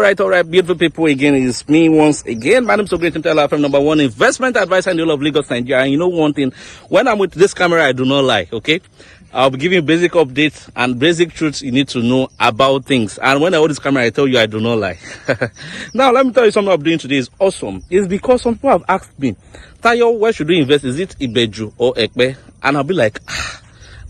All right, beautiful people. Again, it's me once again. My name is Great Teller from number one investment advisor in the whole of Lagos, Nigeria. And you know one thing, when I'm with this camera, I do not lie, okay? I'll be giving you basic updates and basic truths you need to know about things. And when I hold this camera, I tell you I do not lie. Now, let me tell you something I'm doing today is awesome. It's because some people have asked me, Tayo, where should we invest? Is it Ibeju or Ekpe? And I'll be like,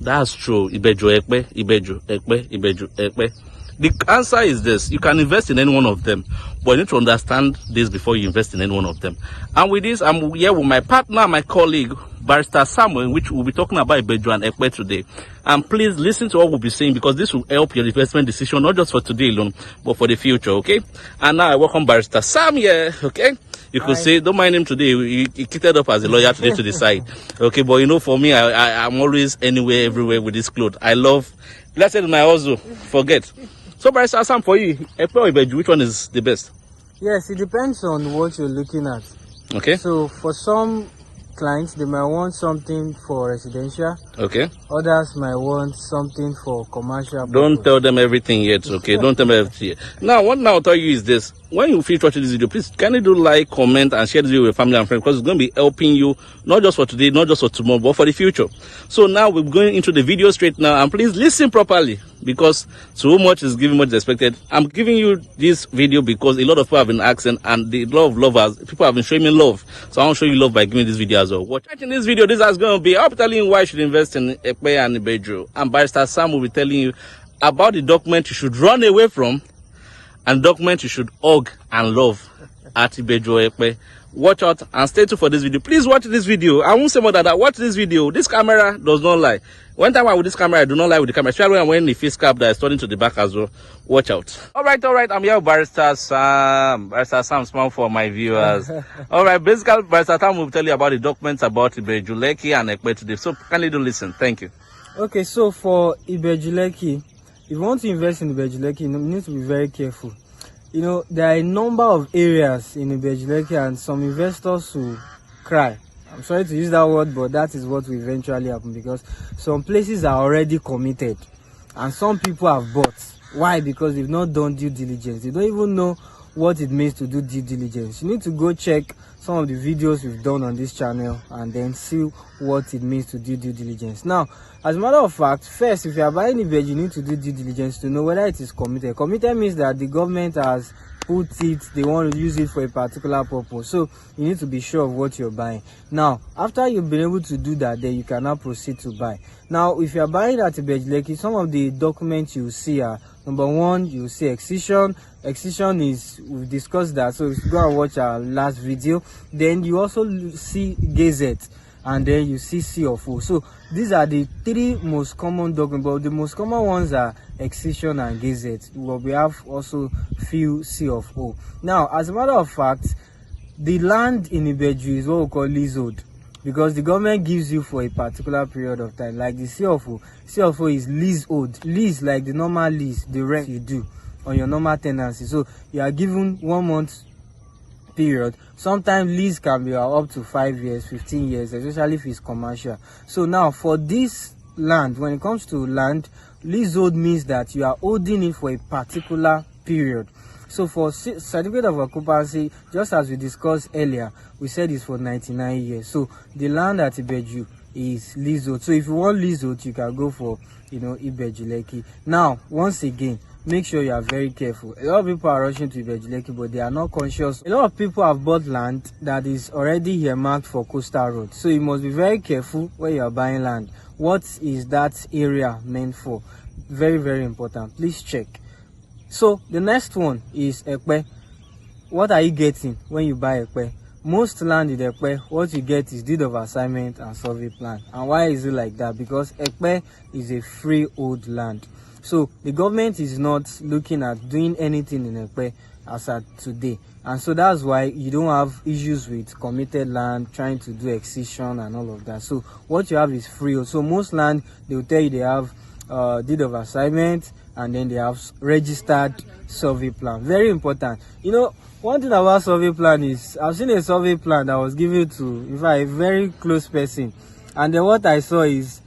that's true. Ibeju, Ekpe, Ibeju, Ekpe, Ibeju, Ekpe. The answer is this: you can invest in any one of them, but you need to understand this before you invest in any one of them. And with this, I'm here with my partner, my colleague, Barrister Samuel, which we'll be talking about Ibeju and Ekpe today. And please listen to what we'll be saying, because this will help your investment decision, not just for today alone, but for the future, okay? And now I welcome Barrister Sam here, okay? You could say, don't mind him today. He kitted up as a lawyer today to decide. Okay, but you know, for me, I'm always anywhere, everywhere with this clothes. I love, let's say my hustle, forget. So, Barrister Sam, for you, Ekpe or Ibeju, which one is the best? Yes, it depends on what you're looking at. Okay. So, for some clients, they might want something for residential. Okay. Others might want something for commercial. Don't tell them everything yet, okay? Don't tell them everything yet. Now, what I'll tell you is this. When you finish watching this video, please can you do like, comment, and share this video with family and friends, because it's going to be helping you, not just for today, not just for tomorrow, but for the future. So now we're going into the video straight now, and please listen properly, because so much is given much is expected. I'm giving you this video because a lot of people have been asking, and the lot of lovers, people have been showing me love. So I want to show you love by giving this video as well. Watching this video, this is going to be, I'll be telling you why you should invest in Ekpe and Ibeju, and Barrister Sam will be telling you about the document you should run away from and document you should hug and love at Ibeju or Ekpe. Watch out and stay tuned for this video. Please watch this video. I won't say more than that. Watch this video. This camera does not lie. One time I'm with this camera, I do not lie with the camera. Especially when I'm wearing the face cap that is turning to the back as well. Watch out. All right. I'm here with Barrister Sam. Barrister Sam, smile for my viewers. All right. Basically, Barrister Sam will tell you about the documents about Ibeju Lekki and Ekpe today. So can you do listen? Thank you. Okay, so for Ibeju Lekki, if you want to invest in Ibeju Lekki, you need to be very careful. You know, there are a number of areas in Ibeju Lekki, and some investors will cry. I'm sorry to use that word, but that is what will eventually happen, because some places are already committed and some people have bought. Why? Because they've not done due diligence. They don't even know what it means to do due diligence. You need to go check some of the videos we've done on this channel and then see what it means to do due diligence. Now, as a matter of fact, first, if you are buying Ibeju, you need to do due diligence to know whether it is committed. Committed means that the government has put it, they want to use it for a particular purpose. So you need to be sure of what you're buying. Now, after you've been able to do that, then you can now proceed to buy. Now, if you are buying at Ibeju Lekki, some of the documents you see are, number one, you see excision. Excision is, we've discussed that, so if you go and watch our last video, then you also see gazette, and then you see C of O. So these are the three most common documents, but the most common ones are excision and gazette. Well, we have also few C of O. Now, as a matter of fact, the land in Ibeju is what we call leasehold, because the government gives you for a particular period of time. Like the C of O. C of O is leasehold. Lease, like the normal lease, the rent you do on your normal tenancy. So you are given 1 month period. Sometimes lease can be up to 5 years, 15 years, especially if it's commercial. So now for this land, when it comes to land, leasehold means that you are holding it for a particular period. So for certificate of occupancy, just as we discussed earlier, we said it's for 99 years. So the land at Ibeju is leasehold. So if you want leasehold, you can go for, Ibeju Lekki. Now, once again, make sure you are very careful. A lot of people are rushing to Ibeju Lekki, but they are not conscious. A lot of people have bought land that is already earmarked for coastal road. So you must be very careful when you are buying land. What is that area meant for? Very, very important. Please check. So the next one is Ekpe. What are you getting when you buy Ekpe? Most land in Ekpe, what you get is deed of assignment and survey plan. And why is it like that? Because Ekpe is a freehold land. So the government is not looking at doing anything in Ekpe as at today. And so that's why you don't have issues with committed land, trying to do excision and all of that. So what you have is freehold. So most land, they will tell you they have deed of assignment, and then they have registered survey plan. Very important. One thing about survey plan is, I've seen a survey plan that was given to, in fact, a very close person, and then what I saw is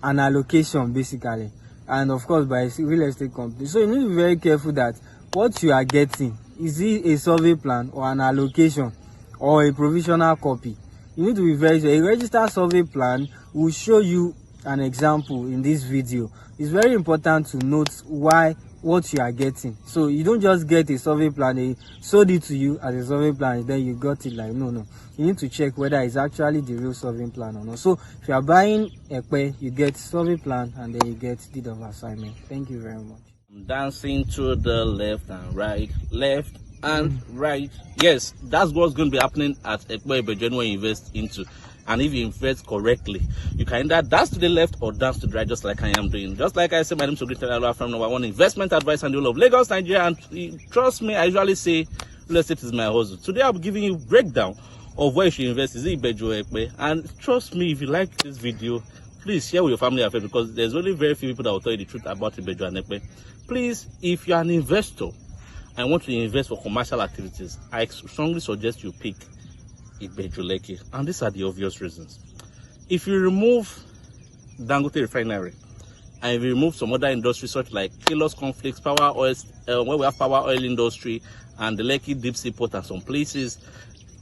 an allocation, basically, and of course by a real estate company. So you need to be very careful that what you are getting, is it a survey plan or an allocation or a provisional copy? You need to be very sure. A registered survey plan will show you an example in this video. It's very important to note what you are getting. So you don't just get a survey plan, they sold it to you as a survey plan, and then you got it. Like, no. You need to check whether it's actually the real survey plan or not. So if you are buying Ekpe, you get survey plan and then you get deed of assignment. Thank you very much. I'm dancing to the left and right, left and right. Yes, that's what's going to be happening at Ekpe Ibeju when you invest into. And if you invest correctly, you can either dance to the left or dance to the right, just like I am doing. Just like I said, my name is Igando Oloja from number one investment advice and the whole of Lagos, Nigeria. And trust me, I usually say real estate is my hustle. Today I'll be giving you a breakdown of where you should invest. Is it Ibeju or Ekpe? And trust me, if you like this video, please share with your family and friends, because there's only very few people that will tell you the truth about Ibeju and Ekpe. Please, if you're an investor and want to invest for commercial activities, I strongly suggest you pick Ibeju Lekki, and these are the obvious reasons. If you remove Dangote refinery and if you remove some other industries such like Kilos conflicts, power oils, where we have power oil industry and the Lekki deep sea port and some places,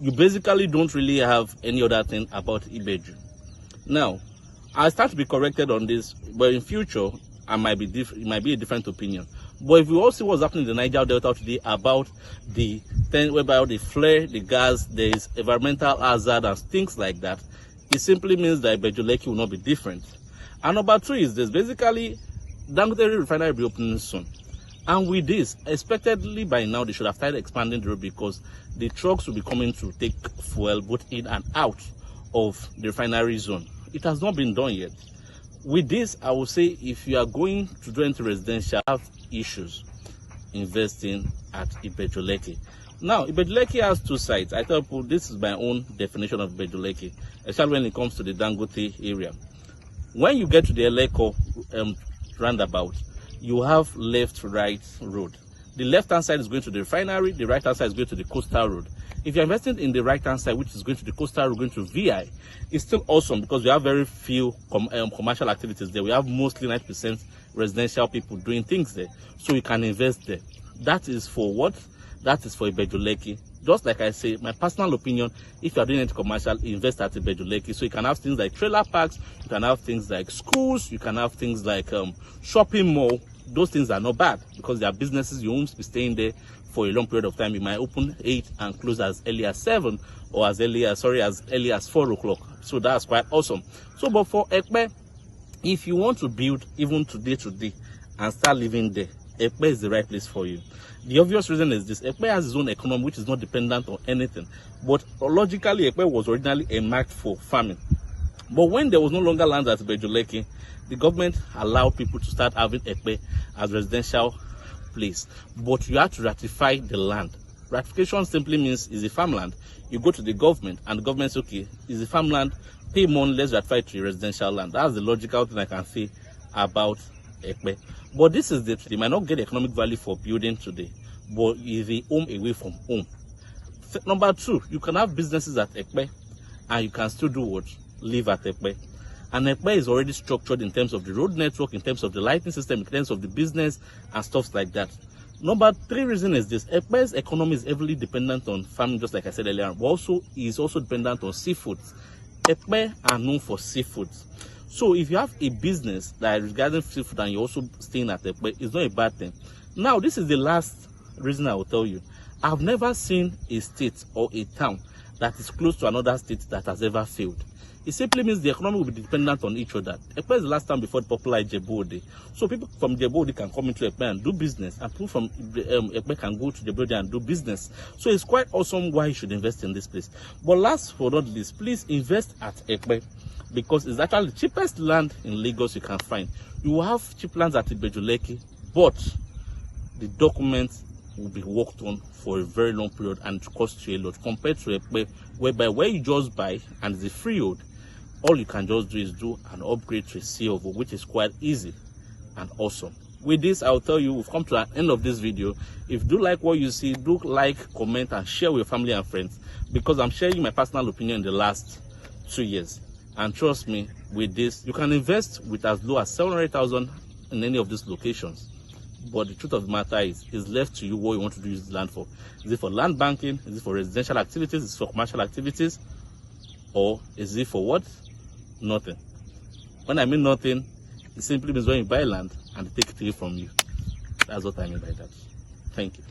you basically don't really have any other thing about Ibeju. Now, I start to be corrected on this, but in future it might be a different opinion. But if we all see what's happening in the Niger Delta today about the thing whereby the flare, the gas, there is environmental hazard and things like that, it simply means that Ibeju Lekki will not be different. And number two is this: basically, Dangote refinery will be opening soon. And with this, expectedly by now, they should have started expanding the road, because the trucks will be coming to take fuel both in and out of the refinery zone. It has not been done yet. With this, I will say, if you are going to do into residential, have issues investing at Ibeju Lekki. Now, Ibeju Lekki has two sides. I tell people this is my own definition of Ibeju Lekki, especially when it comes to the Dangote area. When you get to the Eleko roundabout, you have left-right road. The left-hand side is going to the refinery, the right-hand side is going to the coastal road. If you're investing in the right-hand side, which is going to the coastal road, going to VI, it's still awesome, because we have very few commercial activities there. We have mostly 90% residential people doing things there. So you can invest there. That is for what? That is for Ibeju Lekki. Just like I say, my personal opinion, if you are doing any commercial, invest at Ibeju Lekki. So you can have things like trailer parks, you can have things like schools, you can have things like shopping mall. Those things are not bad, because they are businesses. You won't be staying there for a long period of time. You might open 8 and close as early as 7, or as early as 4 o'clock. So that's quite awesome. So, but for Ekpe, if you want to build even today and start living there, Ekpe is the right place for you. The obvious reason is this: Ekpe has its own economy, which is not dependent on anything. But logically, Ekpe was originally earmarked for farming. But when there was no longer land at Ibeju Lekki, the government allowed people to start having Ekpe as residential place. But you have to ratify the land. Ratification simply means is a farmland. You go to the government and the government says, okay, is a farmland, pay money, let's ratify it to a residential land. That's the logical thing I can say about Ekpe. But this is they might not get economic value for building today, but is a home away from home. Number two, you can have businesses at Ekpe and you can still do what? Live at Ekpe. And Ekpe is already structured in terms of the road network, in terms of the lighting system, in terms of the business and stuff like that. Number three reason is this: Ekpe's economy is heavily dependent on farming, just like I said earlier, but also is also dependent on seafood. Ekpe are known for seafood. So if you have a business that is regarding seafood and you're also staying at Ekpe, it's not a bad thing. Now, this is the last reason I will tell you. I've never seen a state or a town that is close to another state that has ever failed. It simply means the economy will be dependent on each other. Ekpe is the last time before the popular Ijebu. So people from Ijebu can come into Ekpe and do business, and people from Ekpe can go to Ijebu and do business. So it's quite awesome why you should invest in this place. But last but not least, please invest at Ekpe, because it's actually the cheapest land in Lagos you can find. You will have cheap lands at Ibeju Lekki, but the documents will be worked on for a very long period and it costs you a lot, compared to Ekpe, whereby where you just buy and it's a freehold. All you can just do is do an upgrade to a COV, which is quite easy and awesome. With this, I'll tell you, we've come to the end of this video. If you do like what you see, do like, comment, and share with your family and friends, because I'm sharing my personal opinion in the last 2 years. And trust me, with this, you can invest with as low as 700,000 in any of these locations. But the truth of the matter is, it's left to you what you want to use the land for. Is it for land banking? Is it for residential activities? Is it for commercial activities? Or is it for what? Nothing. When I mean nothing, it simply means when you buy land and they take it away from you. That's what I mean by that. Thank you.